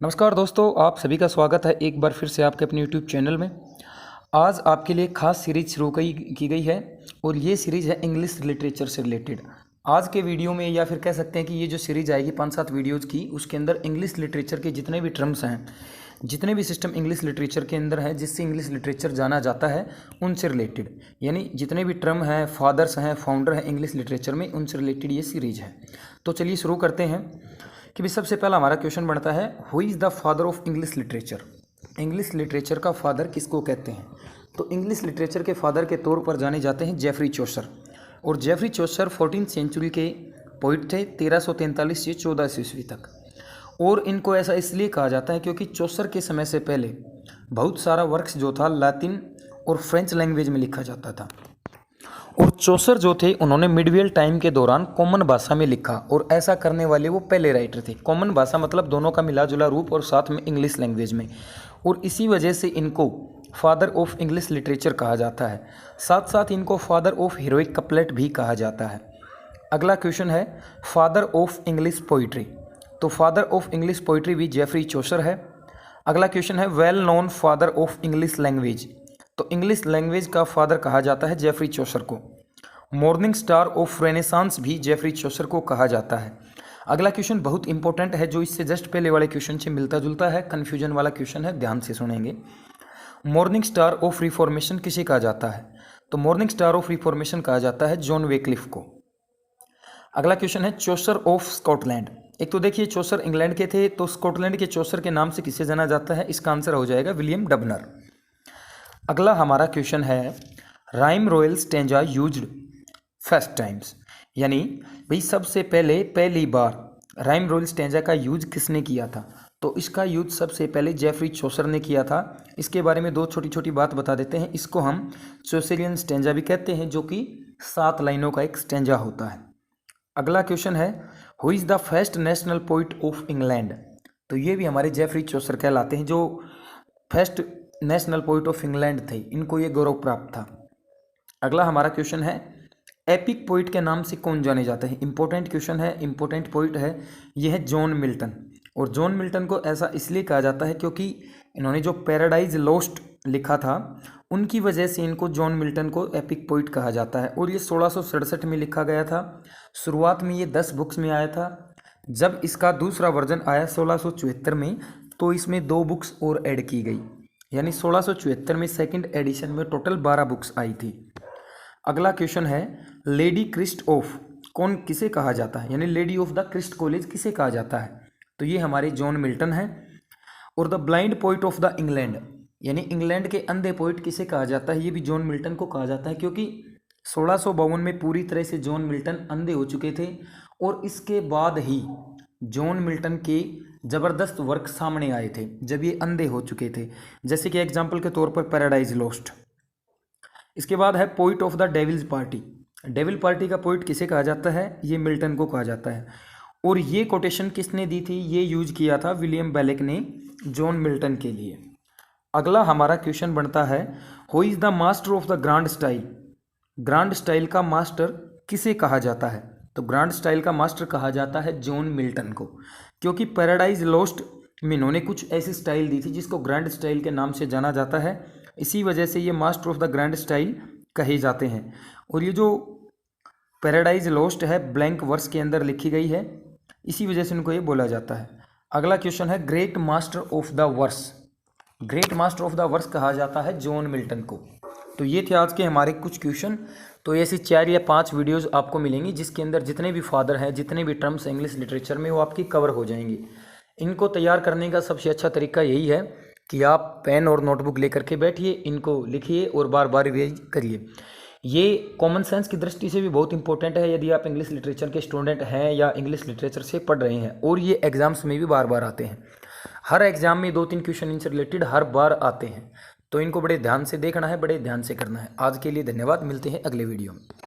नमस्कार दोस्तों, आप सभी का स्वागत है एक बार फिर से आपके अपने YouTube चैनल में। आज आपके लिए खास सीरीज शुरू की गई है और ये सीरीज़ है इंग्लिश लिटरेचर से रिलेटेड। आज के वीडियो में या फिर कह सकते हैं कि ये जो सीरीज़ आएगी 5-7 वीडियोज़ की, उसके अंदर इंग्लिश लिटरेचर के जितने भी टर्म्स हैं, जितने भी सिस्टम इंग्लिश लिटरेचर के अंदर हैं जिससे इंग्लिश लिटरेचर जाना जाता है, उनसे रिलेटेड, यानी जितने भी टर्म हैं, फादर्स हैं, फाउंडर हैं इंग्लिश लिटरेचर में, उनसे रिलेटेड ये सीरीज़ है। तो चलिए शुरू करते हैं कि भी सबसे पहला हमारा क्वेश्चन बनता है, who is the father of English literature. English literature का फादर किसको कहते हैं? तो इंग्लिश लिटरेचर के फादर के तौर पर जाने जाते हैं जेफरी चौसर। और जेफरी चौसर 14th सेंचुरी के पोइट थे, 1343 से 1400 ईस्वी तक। और इनको ऐसा इसलिए कहा जाता है क्योंकि चौसर के समय से पहले बहुत सारा वर्क्स जो था लैटिन और फ्रेंच लैंग्वेज में लिखा जाता था। और चौसर जो थे उन्होंने मिडवेल टाइम के दौरान कॉमन भाषा में लिखा, और ऐसा करने वाले वो पहले राइटर थे। कॉमन भाषा मतलब दोनों का मिला जुला रूप और साथ में इंग्लिश लैंग्वेज में, और इसी वजह से इनको फादर ऑफ इंग्लिश लिटरेचर कहा जाता है। साथ साथ इनको फादर ऑफ हीरोइक कपलेट भी कहा जाता है। अगला क्वेश्चन है, फादर ऑफ इंग्लिश पोइट्री। तो फादर ऑफ इंग्लिश पोइट्री भी जेफरी चौसर है। अगला क्वेश्चन है, well known father of English language. तो इंग्लिश लैंग्वेज का फादर कहा जाता है जेफरी चौसर को। मॉर्निंग स्टार ऑफ रेनेसांस भी जेफरी चौसर को कहा जाता है। अगला क्वेश्चन बहुत इंपॉर्टेंट है, जो इससे जस्ट पहले वाले क्वेश्चन से मिलता जुलता है, कन्फ्यूजन वाला क्वेश्चन है, ध्यान से सुनेंगे। मॉर्निंग स्टार ऑफ रिफॉर्मेशन किसे कहा जाता है? तो मॉर्निंग स्टार ऑफ रिफॉर्मेशन कहा जाता है जॉन वेक्लिफ को। अगला क्वेश्चन है, चौसर ऑफ स्कॉटलैंड। एक तो देखिए चौसर इंग्लैंड के थे, तो स्कॉटलैंड के चौसर के नाम से किसे जाना जाता है? इसका आंसर हो जाएगा विलियम डबनर। अगला हमारा क्वेश्चन है, rhyme royal stanza used first times, यानी भाई सबसे पहली बार राइम रॉयल स्टेंजा का यूज किसने किया था? तो इसका यूज सबसे पहले जेफरी चौसर ने किया था। इसके बारे में दो छोटी छोटी बात बता देते हैं। इसको हम चौसरियन स्टेंजा भी कहते हैं, जो कि 7 लाइनों का एक स्टेंजा होता है। अगला क्वेश्चन है, who is the first national poet of England. तो ये भी हमारे जेफरी चौसर कहलाते हैं, जो first national poet of England थे, इनको ये गौरव प्राप्त था। अगला हमारा क्वेश्चन है, एपिक पोइट के नाम से कौन जाने जाते हैं? इंपॉर्टेंट क्वेश्चन है, इंपॉर्टेंट पोइट है, यह है जॉन मिल्टन। और जॉन मिल्टन को ऐसा इसलिए कहा जाता है क्योंकि इन्होंने जो पैराडाइज लॉस्ट लिखा था, उनकी वजह से इनको जॉन मिल्टन को एपिक पोइट कहा जाता है। और ये 1667 में लिखा गया था। शुरुआत में ये 10 बुक्स में आया था। जब इसका दूसरा वर्जन आया 1674 में, तो इसमें 2 बुक्स और ऐड की गई, यानी 1674 में सेकंड एडिशन में टोटल 12 बुक्स आई थी। अगला क्वेश्चन है, लेडी क्रिस्ट ऑफ कौन किसे कहा जाता है, यानी lady of the Christ college किसे कहा जाता है? तो ये हमारे जॉन मिल्टन है। और the blind poet of the England, यानी इंग्लैंड के अंधे पोइट किसे कहा जाता है? ये भी जॉन मिल्टन को कहा जाता है, क्योंकि 1652 में पूरी तरह से जॉन मिल्टन अंधे हो चुके थे। और इसके बाद ही जॉन मिल्टन के ज़बरदस्त वर्क सामने आए थे जब ये अंधे हो चुके थे, जैसे कि एग्जाम्पल के तौर पर पैराडाइज लॉस्ट। इसके बाद है poet of the devil's party. Devil party का पोइट किसे कहा जाता है? ये मिल्टन को कहा जाता है। और ये कोटेशन किसने दी थी? ये यूज किया था विलियम बेलेक ने जॉन मिल्टन के लिए। अगला हमारा क्वेश्चन बनता है, who is the master of the grand style. Grand style का मास्टर किसे कहा जाता है? तो ग्रांड स्टाइल का मास्टर कहा जाता है जॉन मिल्टन को, क्योंकि पैराडाइज लॉस्ट में इन्होंने कुछ ऐसी स्टाइल दी थी जिसको ग्रैंड स्टाइल के नाम से जाना जाता है। इसी वजह से ये master of the grand style कहे जाते हैं। और ये जो पैराडाइज लॉस्ट है ब्लैंक वर्स के अंदर लिखी गई है, इसी वजह से इनको ये बोला जाता है। अगला क्वेश्चन है, great master of the verse. Great master of the verse कहा जाता है जॉन मिल्टन को। तो ये थे आज के हमारे कुछ क्वेश्चन। तो ऐसी 4 या 5 वीडियोज़ आपको मिलेंगी जिसके अंदर जितने भी फादर हैं, जितने भी टर्म्स इंग्लिश लिटरेचर में, वो आपकी कवर हो जाएंगी। इनको तैयार करने का सबसे अच्छा तरीका यही है कि आप पेन और नोटबुक लेकर के बैठिए, इनको लिखिए और बार बार रिवाइज करिए। ये कॉमन सेंस की दृष्टि से भी बहुत इंपॉर्टेंट है यदि आप इंग्लिश लिटरेचर के स्टूडेंट हैं या इंग्लिश लिटरेचर से पढ़ रहे हैं। और ये एग्जाम्स में भी बार बार आते हैं, हर एग्जाम में 2-3 क्वेश्चन इनसे रिलेटेड हर बार आते हैं। तो इनको बड़े ध्यान से देखना है, बड़े ध्यान से करना है। आज के लिए धन्यवाद, मिलते हैं अगले वीडियो में।